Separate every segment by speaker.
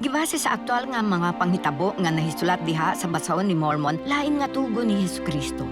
Speaker 1: Gibase sa aktual nga mga panghitabo nga nahisulat diha sa basahon ni Mormon, lain nga tugo ni Hesukristo.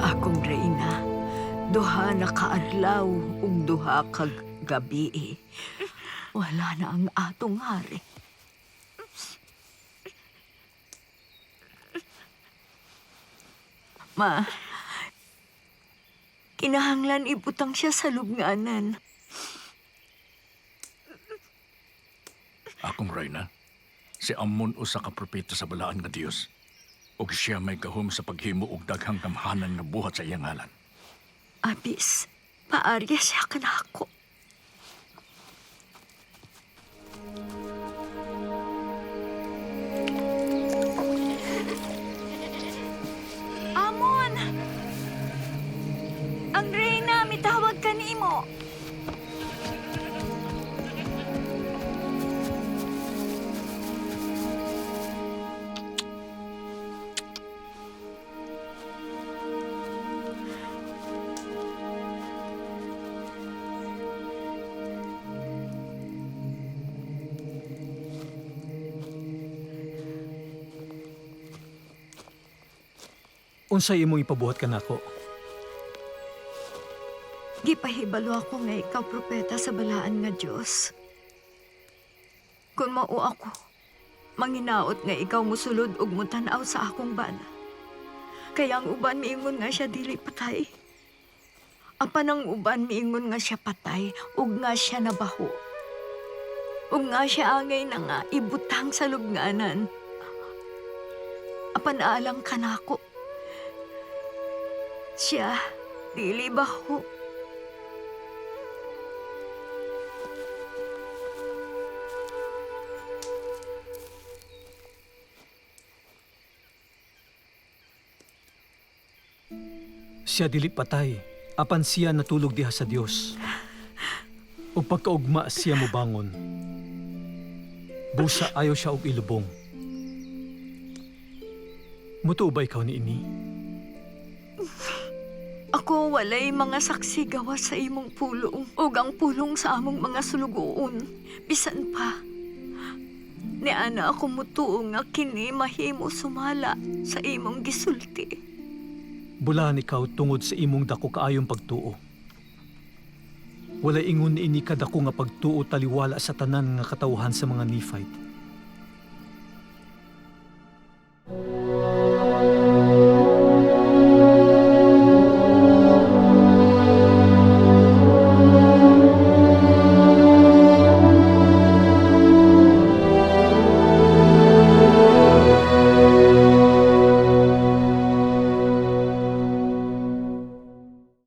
Speaker 1: Akong reyna, duha na kaadlaw ug duha ka gabi. Wala na ang atong hari. Ma, kinahanglan ibutang siya sa lubnganan.
Speaker 2: Akong reyna, si Amon usa ka propeta sa balaan nga Dios. Ug siya may gahom sa paghimo og daghang kamhanan nga buhat sa iyang ngalan.
Speaker 1: Abis, paarya siya kanako. Amon! Ang reyna, mitawag ka nimo.
Speaker 3: Unsay imong ipabuhat kanako?
Speaker 1: Gipahibalo ako nga ikaw propeta sa balaan nga Diyos. Kung mao ako, manginaot nga ikaw musulod ug mutanaw sa akong bana. Kaya ang uban miingon nga siya dili patay. Apan ang uban miingon nga siya patay ug nga siya nabaho. Ug nga siya angay na nga ibutang sa lubnganan. Apan alang kanako. Siya dili baho.
Speaker 3: Siya dili patay, apan siya natulog diha sa Dios. O pagkaugma siya mobangon. Busa ayaw siya og ilubong. Mutuo ba ikaw ni ini?
Speaker 1: Ako walay mga saksi gawas sa imong pulong ug ang pulong sa among mga sulugoon. Bisan pa, ni ana ako mutuo nga kini mahimo sumala sa imong gisulti.
Speaker 3: Bulahan ikaw tungod sa imong dako kaayong pagtuo. Walay ingon ni ini kadako nga pagtuo taliwala sa tanan nga katawhan sa mga Nephite.